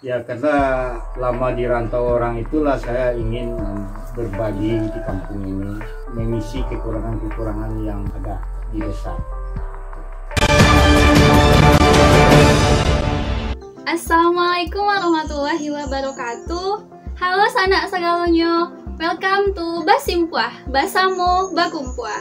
Ya karena lama di rantau orang itulah saya ingin berbagi di kampung ini, mengisi kekurangan-kekurangan yang ada di desa. Assalamualaikum warahmatullahi wabarakatuh. Halo sanak sagalonyo, welcome to Basimpuah, Basamu Bakumpuah.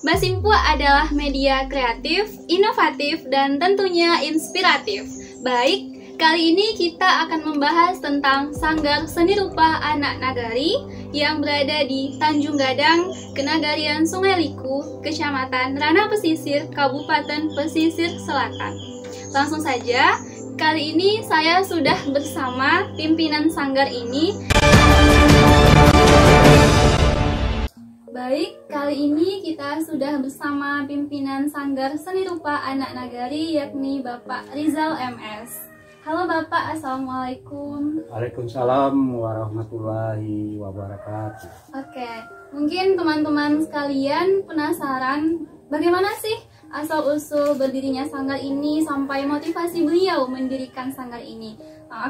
Basimpuah adalah media kreatif, inovatif, dan tentunya inspiratif. Baik, kali ini kita akan membahas tentang Sanggar Seni Rupa Anak Nagari yang berada di Tanjung Gadang, Kenagarian Sungai Liku, Kecamatan Ranah Pesisir, Kabupaten Pesisir Selatan. Langsung saja, kali ini saya sudah bersama pimpinan sanggar ini. Baik, kali ini kita sudah bersama pimpinan Sanggar Seni Rupa Anak Nagari yakni Bapak Rizal MS. Halo Bapak, Assalamualaikum. Waalaikumsalam warahmatullahi wabarakatuh. Oke, mungkin teman-teman sekalian penasaran bagaimana sih asal-usul berdirinya sanggar ini sampai motivasi beliau mendirikan sanggar ini.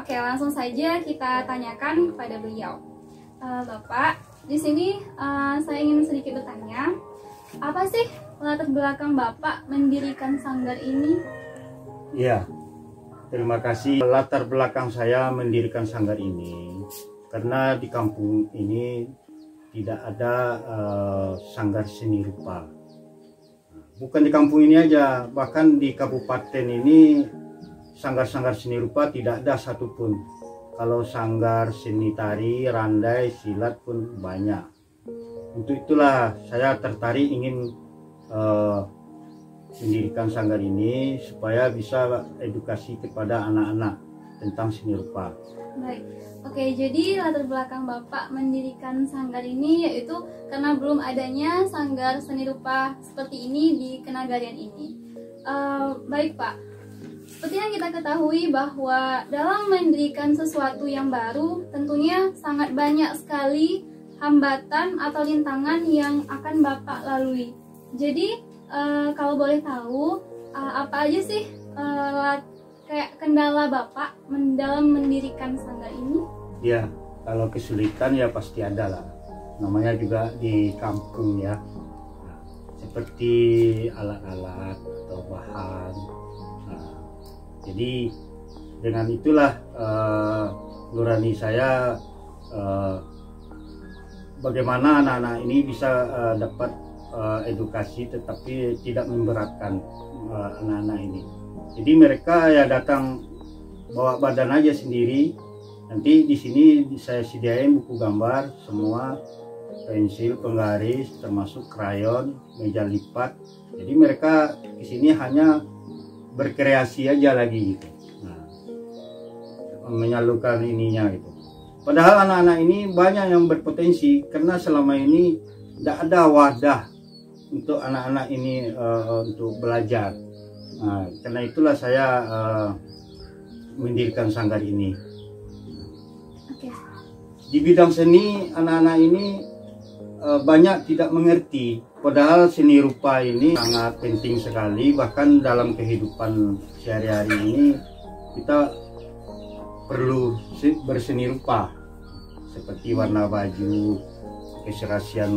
Oke, langsung saja kita tanyakan kepada beliau. Bapak, di sini saya ingin sedikit bertanya, apa sih latar belakang Bapak mendirikan sanggar ini? Ya, terima kasih. Latar belakang saya mendirikan sanggar ini karena di kampung ini tidak ada sanggar seni rupa. Bukan di kampung ini aja, bahkan di kabupaten ini sanggar-sanggar seni rupa tidak ada satupun. Kalau sanggar seni tari, randai, silat pun banyak. Untuk itulah saya tertarik ingin mendirikan sanggar ini supaya bisa edukasi kepada anak-anak tentang seni rupa. Baik, oke, jadi latar belakang Bapak mendirikan sanggar ini yaitu karena belum adanya sanggar seni rupa seperti ini di Kenagarian ini. Baik Pak, seperti yang kita ketahui bahwa dalam mendirikan sesuatu yang baru tentunya sangat banyak sekali hambatan atau rintangan yang akan Bapak lalui. Jadi kalau boleh tahu apa aja sih kayak kendala Bapak dalam mendirikan sanggar ini? Ya, kalau kesulitan ya pasti ada lah. Namanya juga di kampung ya. Seperti alat-alat atau bahan. Jadi dengan itulah nurani saya bagaimana anak-anak ini bisa dapat edukasi tetapi tidak memberatkan anak-anak ini. Jadi mereka ya datang bawa badan aja sendiri. Nanti di sini saya sediain buku gambar semua, pensil, penggaris, termasuk krayon, meja lipat. Jadi mereka di sini hanya berkreasi aja lagi gitu. Nah, menyalurkan ininya gitu. Padahal anak-anak ini banyak yang berpotensi karena selama ini tidak ada wadah untuk anak-anak ini untuk belajar. Nah, karena itulah saya mendirikan sanggar ini. Oke. Di bidang seni anak-anak ini banyak tidak mengerti. Padahal seni rupa ini sangat penting sekali, bahkan dalam kehidupan sehari-hari ini kita perlu berseni rupa seperti warna baju, keserasian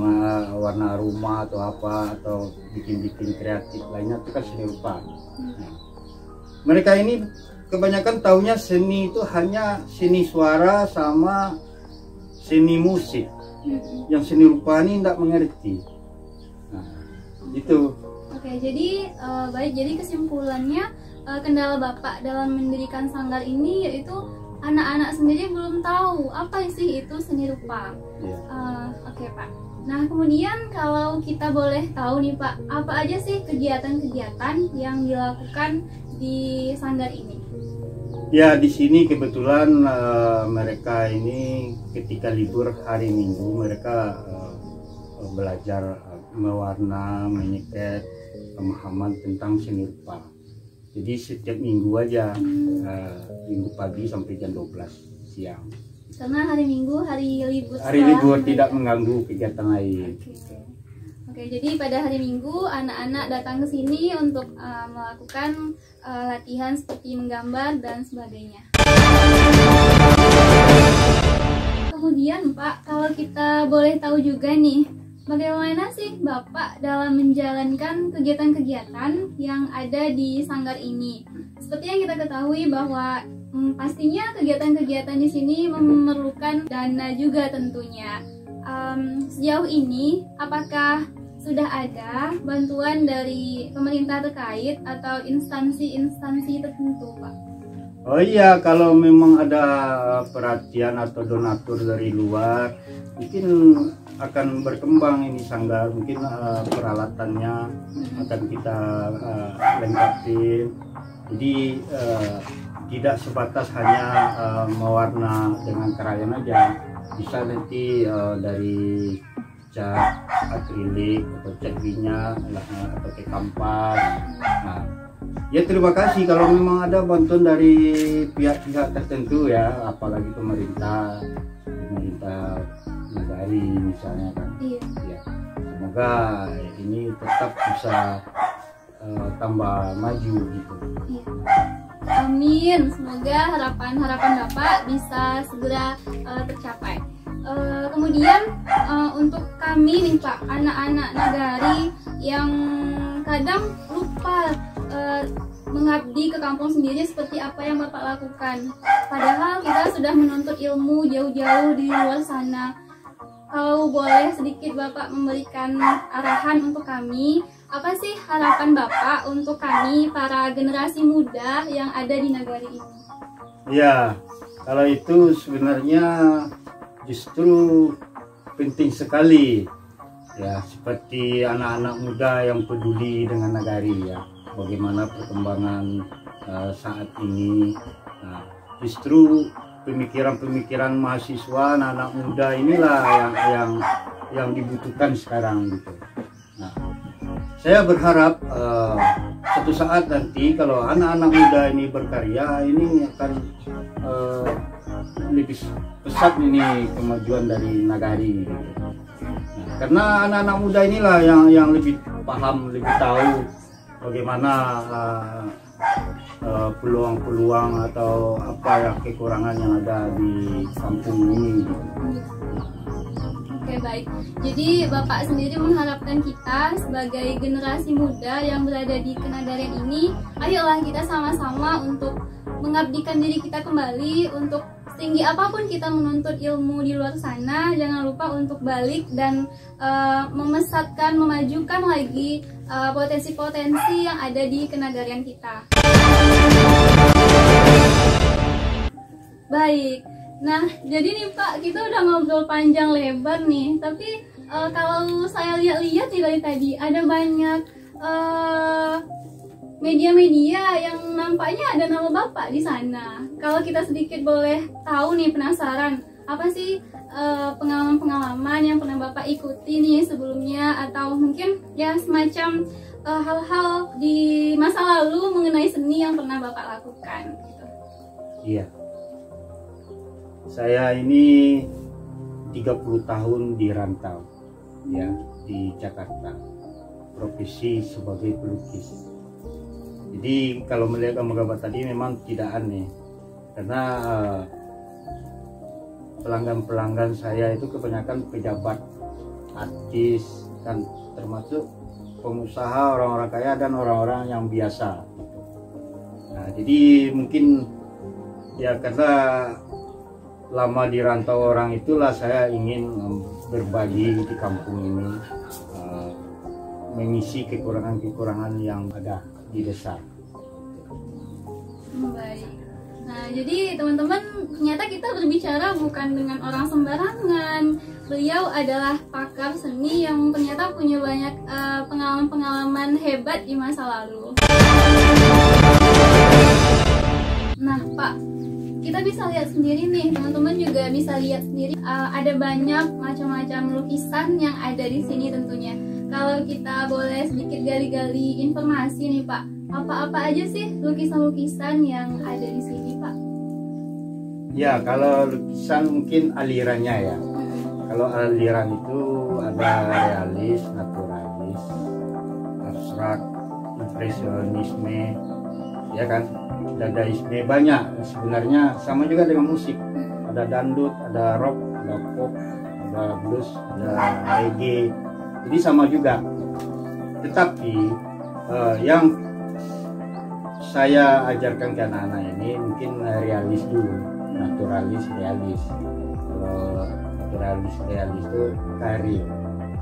warna rumah atau apa, atau bikin-bikin kreatif lainnya itu kan seni rupa. Nah, mereka ini kebanyakan taunya seni itu hanya seni suara sama seni musik. Yang seni rupa ini tidak mengerti. Nah, itu. Oke, jadi baik. Jadi kesimpulannya kendala Bapak dalam mendirikan sanggar ini yaitu anak-anak sendiri belum tahu apa sih itu seni rupa. Yeah. Oke Pak. Nah kemudian kalau kita boleh tahu nih Pak, apa aja sih kegiatan-kegiatan yang dilakukan di sanggar ini? Ya, di sini kebetulan mereka ini ketika libur hari Minggu mereka belajar mewarna, menyeket, pemahaman tentang seni rupa. Jadi setiap minggu aja, minggu pagi sampai jam 12 siang. Karena hari Minggu hari libur. Hari libur tidak mengganggu kegiatan lain. Oke, jadi pada hari Minggu anak-anak datang ke sini untuk melakukan latihan seperti menggambar dan sebagainya. Kemudian Pak, kalau kita boleh tahu juga nih, bagaimana sih Bapak dalam menjalankan kegiatan-kegiatan yang ada di sanggar ini? Seperti yang kita ketahui bahwa pastinya kegiatan-kegiatan di sini memerlukan dana juga tentunya. Sejauh ini, apakah sudah ada bantuan dari pemerintah terkait atau instansi-instansi tertentu, Pak? Oh iya, kalau memang ada perhatian atau donatur dari luar, mungkin akan berkembang ini sanggar. Mungkin peralatannya akan kita lengkapi. Jadi tidak sebatas hanya mewarna dengan krayon aja, bisa nanti dari cat akrilik atau cat minyak atau pakai kampas. Nah, ya terima kasih kalau memang ada bantuan dari pihak-pihak tertentu ya, apalagi pemerintah negari misalnya kan. Iya. Ya, semoga ini tetap bisa tambah maju gitu. Iya. Amin, semoga harapan-harapan Bapak bisa segera tercapai. Kemudian untuk kami nih Pak, anak-anak nagari yang kadang lupa mengabdi ke kampung sendiri seperti apa yang Bapak lakukan. Padahal kita sudah menuntut ilmu jauh-jauh di luar sana. Kalau boleh sedikit Bapak memberikan arahan untuk kami, apa sih harapan Bapak untuk kami para generasi muda yang ada di nagari ini? Ya, kalau itu sebenarnya justru penting sekali ya, seperti anak-anak muda yang peduli dengan nagari ya, bagaimana perkembangan saat ini. Nah, justru pemikiran-pemikiran mahasiswa anak-anak muda inilah yang dibutuhkan sekarang gitu. Nah, saya berharap suatu saat nanti kalau anak-anak muda ini berkarya, ini akan lebih pesat ini kemajuan dari nagari gitu. Nah, karena anak-anak muda inilah yang lebih paham, lebih tahu bagaimana peluang-peluang atau apa ya kekurangan yang ada di kampung ini gitu. Oke, baik. Jadi Bapak sendiri mengharapkan kita sebagai generasi muda yang berada di Kenagarian ini, ayolah kita sama-sama untuk mengabdikan diri kita kembali. Untuk setinggi apapun kita menuntut ilmu di luar sana, jangan lupa untuk balik dan memesatkan, memajukan lagi potensi-potensi yang ada di Kenagarian kita. Baik. Nah, jadi nih Pak, kita udah ngobrol panjang lebar nih, tapi kalau saya lihat-lihat nih dari tadi, ada banyak media-media yang nampaknya ada nama Bapak di sana. Kalau kita sedikit boleh tahu nih, penasaran, apa sih pengalaman-pengalaman yang pernah Bapak ikuti nih sebelumnya, atau mungkin ya semacam hal-hal di masa lalu mengenai seni yang pernah Bapak lakukan gitu. Iya. Saya ini 30 tahun di rantau ya, di Jakarta, profesi sebagai pelukis. Jadi kalau melihat gambar-gambar tadi memang tidak aneh, karena pelanggan-pelanggan saya itu kebanyakan pejabat, artis, dan termasuk pengusaha, orang-orang kaya dan orang-orang yang biasa gitu. Nah, jadi mungkin ya karena lama di rantau orang itulah saya ingin berbagi di kampung ini, mengisi kekurangan-kekurangan yang ada di desa. Baik. Nah, jadi teman-teman, ternyata kita berbicara bukan dengan orang sembarangan. Beliau adalah pakar seni yang ternyata punya banyak pengalaman-pengalaman hebat di masa lalu. Nah, Pak, kita bisa lihat sendiri nih, teman-teman juga bisa lihat sendiri, ada banyak macam-macam lukisan yang ada di sini tentunya. Kalau kita boleh sedikit gali-gali informasi nih Pak, apa-apa aja sih lukisan-lukisan yang ada di sini Pak? Ya, kalau lukisan mungkin alirannya ya. Kalau aliran itu ada realis, natural. dongkrak, impresionisme, ya kan, dadaisme, banyak sebenarnya. Sama juga dengan musik, ada dangdut, ada rock, ada pop, ada blues, ada reggae, jadi sama juga. Tetapi yang saya ajarkan ke anak-anak ini mungkin realis dulu, naturalis, realis. Kalau naturalis, realis itu karir.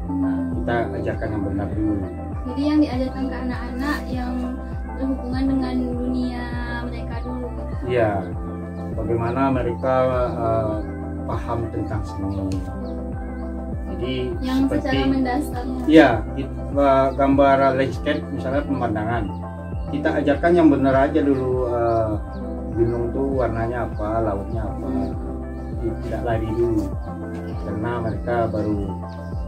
Nah, kita ajarkan yang benar dulu. Jadi yang diajarkan ke anak-anak yang berhubungan dengan dunia mereka dulu. Iya, bagaimana mereka paham tentang seni. Jadi yang seperti, secara mendasarnya. Iya, gambar landscape misalnya pemandangan. Kita ajarkan yang benar aja dulu, gunung tuh warnanya apa, lautnya apa. Tidak lari dulu, karena mereka baru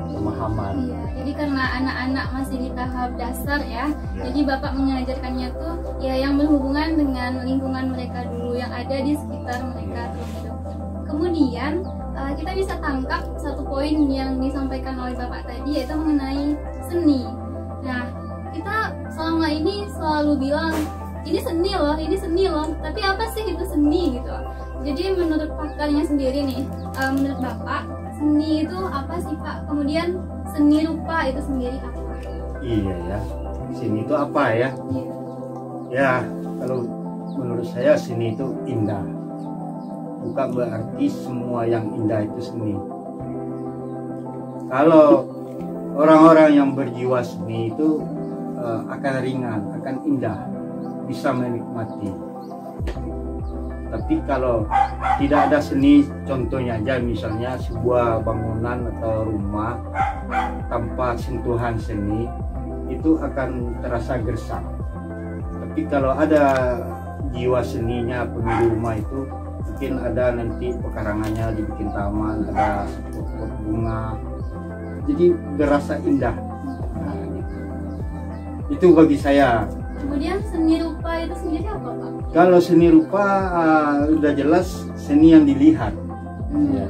pemahaman. Iya, jadi karena anak-anak masih di tahap dasar ya, jadi Bapak mengajarkannya tuh ya yang berhubungan dengan lingkungan mereka dulu, yang ada di sekitar mereka gitu. Kemudian kita bisa tangkap satu poin yang disampaikan oleh Bapak tadi, yaitu mengenai seni. Nah, kita selama ini selalu bilang ini seni loh, tapi apa sih itu seni gitu. Jadi menurut pakarnya sendiri nih, menurut Bapak seni itu apa sih Pak? Kemudian seni rupa itu sendiri apa? Iya ya, seni itu apa ya? Iya. Ya, kalau menurut saya seni itu indah. Bukan berarti semua yang indah itu seni. Kalau orang-orang yang berjiwa seni itu akan ringan, akan indah, bisa menikmati. Tapi kalau tidak ada seni, contohnya aja misalnya sebuah bangunan atau rumah tanpa sentuhan seni, itu akan terasa gersang. Tapi kalau ada jiwa seninya pemilik rumah itu, mungkin ada nanti pekarangannya dibikin taman, ada pot-pot bunga, jadi berasa indah. Nah, gitu. Itu bagi saya. Kemudian seni rupa itu sendiri apa Pak? Kalau seni rupa udah jelas seni yang dilihat. Ya.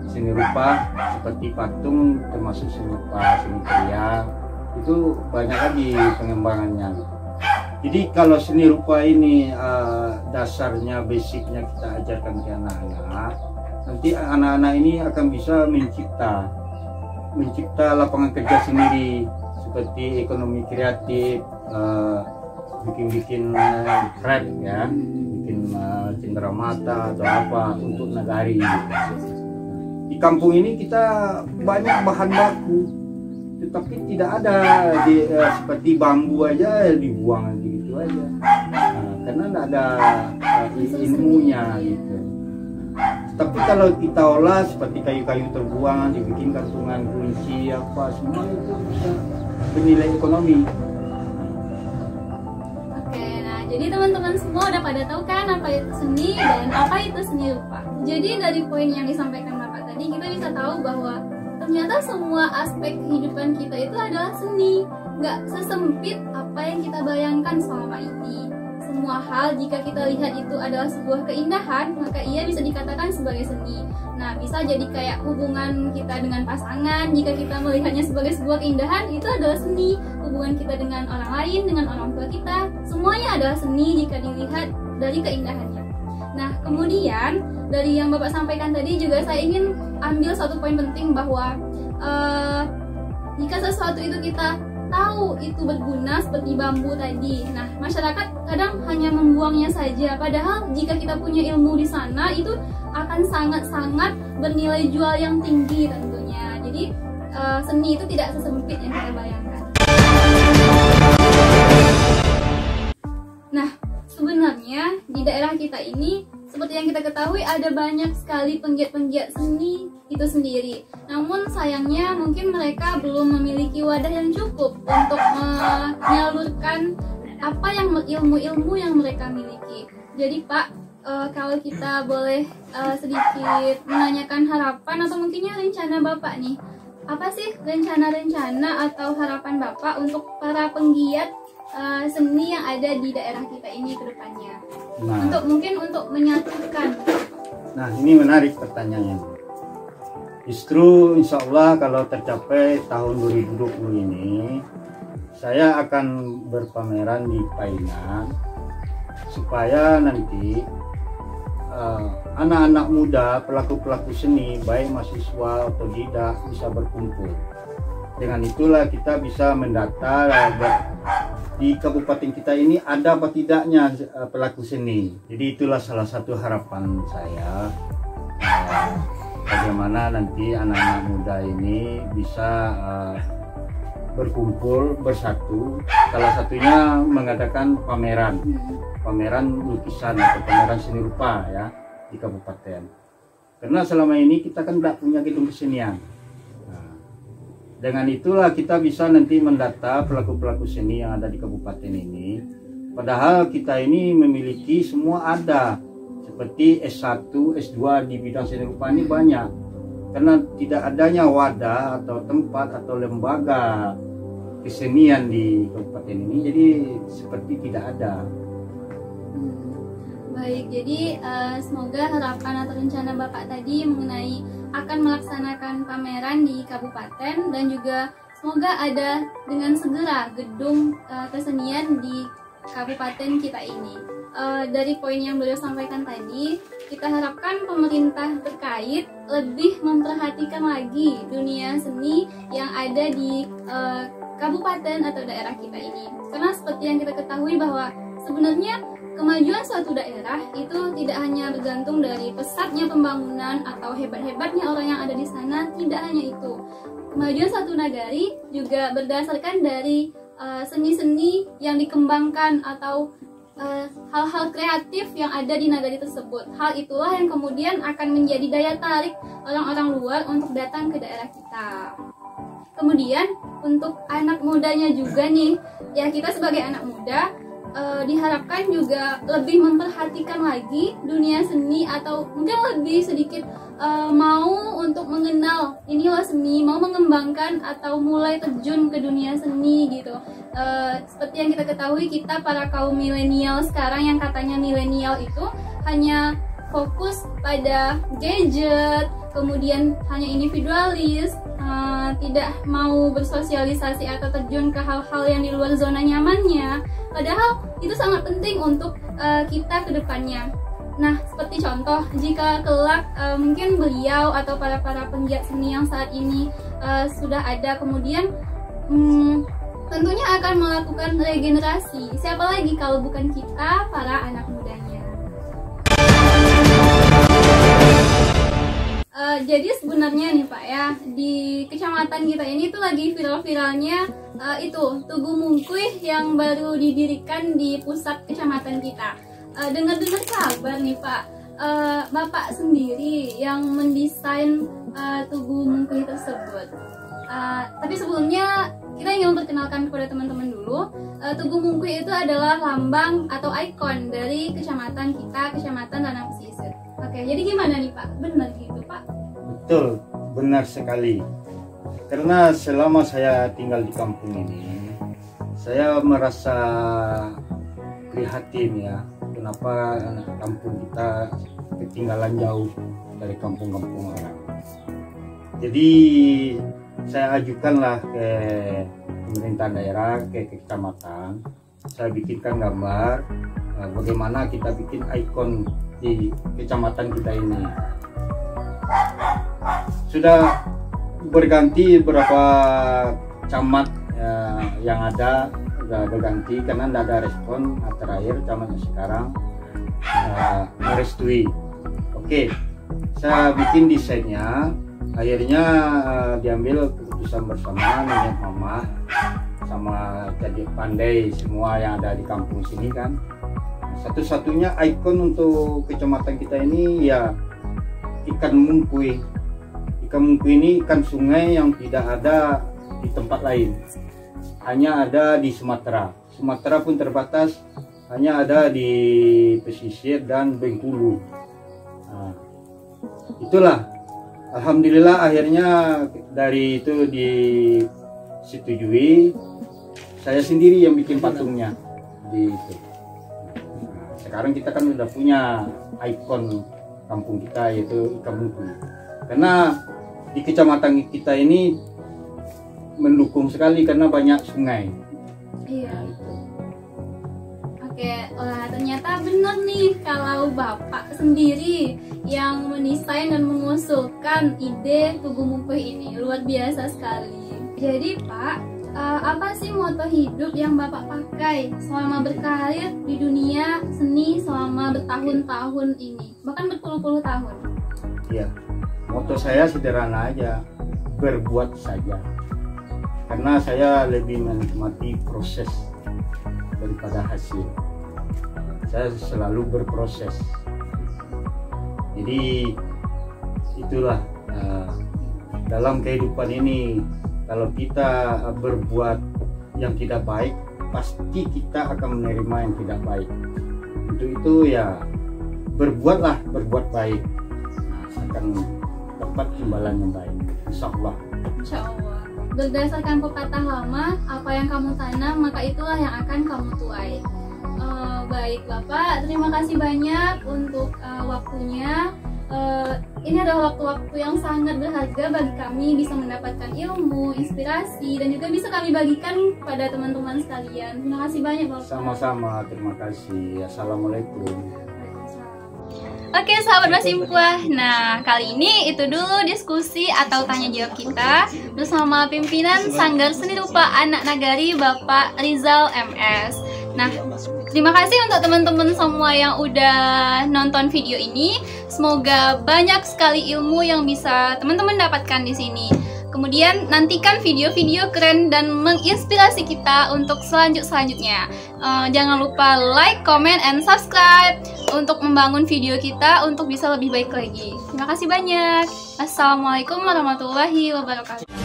Seni rupa seperti patung termasuk seni rupa, seni kriya, itu banyak lagi pengembangannya. Jadi kalau seni rupa ini dasarnya, basicnya kita ajarkan ke anak-anak, nanti anak-anak ini akan bisa mencipta lapangan kerja sendiri, seperti ekonomi kreatif, bikin rap ya, bikin cenderamata atau apa untuk nagari. Di kampung ini kita banyak bahan baku, tetapi tidak ada seperti bambu aja dibuang gitu aja, karena tidak ada ilmunya gitu. Tapi kalau kita olah seperti kayu-kayu terbuang, dibikin gantungan kunci apa, semua itu bisa bernilai ekonomi. Jadi teman-teman semua udah pada tahu kan apa itu seni dan apa itu seni rupa. Jadi dari poin yang disampaikan Bapak tadi, kita bisa tahu bahwa ternyata semua aspek kehidupan kita itu adalah seni. Nggak sesempit apa yang kita bayangkan selama ini. Semua hal jika kita lihat itu adalah sebuah keindahan, maka ia bisa dikatakan sebagai seni. Nah, bisa jadi kayak hubungan kita dengan pasangan, jika kita melihatnya sebagai sebuah keindahan, itu adalah seni. Hubungan kita dengan orang lain, dengan orang tua kita, semuanya adalah seni jika dilihat dari keindahannya. Nah, kemudian dari yang Bapak sampaikan tadi juga saya ingin ambil satu poin penting bahwa jika sesuatu itu kita tahu itu berguna seperti bambu tadi, nah masyarakat kadang hanya membuangnya saja, padahal jika kita punya ilmu di sana itu akan sangat-sangat bernilai jual yang tinggi tentunya. Jadi seni itu tidak sesempit yang kita bayangkan. Nah, sebenarnya di daerah kita ini seperti yang kita ketahui ada banyak sekali penggiat-penggiat seni itu sendiri. Namun sayangnya mungkin mereka belum memiliki wadah yang cukup untuk menyalurkan apa yang ilmu-ilmu yang mereka miliki. Jadi Pak, kalau kita boleh sedikit menanyakan harapan atau mungkinnya rencana Bapak nih, apa sih rencana-rencana atau harapan Bapak untuk para penggiat seni yang ada di daerah kita ini ke depannya? Nah, untuk menyatukan. Nah, ini menarik pertanyaannya. Justru insya Allah kalau tercapai tahun 2020 ini, saya akan berpameran di Painan supaya nanti anak-anak muda, pelaku-pelaku seni, baik mahasiswa atau tidak, bisa berkumpul. Dengan itulah kita bisa mendata di kabupaten kita ini ada apa tidaknya pelaku seni. Jadi itulah salah satu harapan saya, bagaimana nanti anak-anak muda ini bisa berkumpul bersatu, salah satunya mengadakan pameran lukisan atau pameran seni rupa ya di kabupaten. Karena selama ini kita kan tidak punya gedung kesenian. Nah, dengan itulah kita bisa nanti mendata pelaku-pelaku seni yang ada di kabupaten ini. Padahal kita ini memiliki semua ada, seperti S1, S2 di bidang seni rupa ini banyak. Karena tidak adanya wadah atau tempat atau lembaga kesenian di kabupaten ini, jadi seperti tidak ada. Baik, jadi semoga harapan atau rencana Bapak tadi mengenai akan melaksanakan pameran di kabupaten, dan juga semoga ada dengan segera gedung kesenian di kabupaten kita ini. Dari poin yang beliau sampaikan tadi, kita harapkan pemerintah terkait lebih memperhatikan lagi dunia seni yang ada di kabupaten atau daerah kita ini. Karena seperti yang kita ketahui bahwa sebenarnya kemajuan suatu daerah itu tidak hanya bergantung dari pesatnya pembangunan atau hebat-hebatnya orang yang ada di sana, tidak hanya itu. Kemajuan suatu nagari juga berdasarkan dari seni-seni yang dikembangkan atau hal-hal kreatif yang ada di nagari tersebut. Hal itulah yang kemudian akan menjadi daya tarik orang-orang luar untuk datang ke daerah kita. Kemudian untuk anak mudanya juga nih, ya kita sebagai anak muda diharapkan juga lebih memperhatikan lagi dunia seni, atau mungkin lebih sedikit mau untuk mengenal ini loh seni, mau mengembangkan atau mulai terjun ke dunia seni gitu. Seperti yang kita ketahui, kita para kaum milenial sekarang yang katanya milenial itu hanya fokus pada gadget, kemudian hanya individualis, tidak mau bersosialisasi atau terjun ke hal-hal yang di luar zona nyamannya. Padahal itu sangat penting untuk kita ke depannya. Nah, seperti contoh, jika kelak mungkin beliau atau para penggiat seni yang saat ini sudah ada, kemudian tentunya akan melakukan regenerasi. Siapa lagi kalau bukan kita, para anak mudanya. Jadi sebenarnya nih Pak ya, di kecamatan kita ini tuh lagi viral-viralnya itu Tugu Mungkuih yang baru didirikan di pusat kecamatan kita. Dengar-dengar kabar nih Pak, Bapak sendiri yang mendesain Tugu Mungkuih tersebut. Tapi sebelumnya kita ingin memperkenalkan kepada teman-teman dulu. Tugu Mungkuih itu adalah lambang atau ikon dari kecamatan kita, Kecamatan Lanang Pesisir. Oke, jadi gimana nih Pak? Benar gitu Pak? Betul, benar sekali. Karena selama saya tinggal di kampung ini, saya merasa prihatin ya, kenapa kampung kita ketinggalan jauh dari kampung-kampung orang. Jadi saya ajukanlah ke pemerintah daerah, ke kecamatan, saya bikinkan gambar bagaimana kita bikin ikon di kecamatan kita ini. Sudah berganti beberapa camat yang ada, sudah berganti karena tidak ada respon. Terakhir camatnya sekarang merestui. Oke, saya bikin desainnya, akhirnya diambil keputusan bersama nenek mama sama jadi pandai semua yang ada di kampung sini kan. Satu-satunya ikon untuk kecamatan kita ini ya ikan mungkuih. Ikan mungkuih ini ikan sungai yang tidak ada di tempat lain, hanya ada di Sumatera. Sumatera pun terbatas, hanya ada di pesisir dan Bengkulu. Nah, itulah, alhamdulillah akhirnya dari itu disetujui. Saya sendiri yang bikin patungnya di itu. Sekarang kita kan udah punya ikon kampung kita, yaitu ikan mungkuih. Karena di kecamatan kita ini mendukung sekali karena banyak sungai. Iya. Oke, ternyata benar nih kalau Bapak sendiri yang mendesain dan mengusulkan ide Tugu Mungkuh ini. Luar biasa sekali. Jadi Pak, apa sih moto hidup yang Bapak pakai selama berkarir di dunia seni selama bertahun-tahun ini? Bahkan berpuluh-puluh tahun. Iya, moto saya sederhana aja, berbuat saja. Karena saya lebih menikmati proses daripada hasil. Saya selalu berproses. Jadi itulah dalam kehidupan ini, kalau kita berbuat yang tidak baik, pasti kita akan menerima yang tidak baik. Untuk itu ya berbuat baik, akan dapat imbalan yang baik, insya Allah. Insya Allah. Berdasarkan pepatah lama, apa yang kamu tanam maka itulah yang akan kamu tuai. Baik Bapak, terima kasih banyak untuk waktunya. Ini adalah waktu-waktu yang sangat berharga bagi kami, bisa mendapatkan ilmu, inspirasi, dan juga bisa kami bagikan kepada teman-teman sekalian. Terima kasih banyak Bapak. Sama-sama, terima kasih. Assalamualaikum. Oke sahabat Mas Impuah, nah kali ini itu dulu diskusi atau tanya jawab kita bersama pimpinan Sanggar Seni Rupa Anak Nagari Bapak Rizal MS. Nah, terima kasih untuk teman-teman semua yang udah nonton video ini. Semoga banyak sekali ilmu yang bisa teman-teman dapatkan di sini. Kemudian nantikan video-video keren dan menginspirasi kita untuk selanjutnya. Jangan lupa like, comment, and subscribe untuk membangun video kita untuk bisa lebih baik lagi. Terima kasih banyak. Assalamualaikum warahmatullahi wabarakatuh.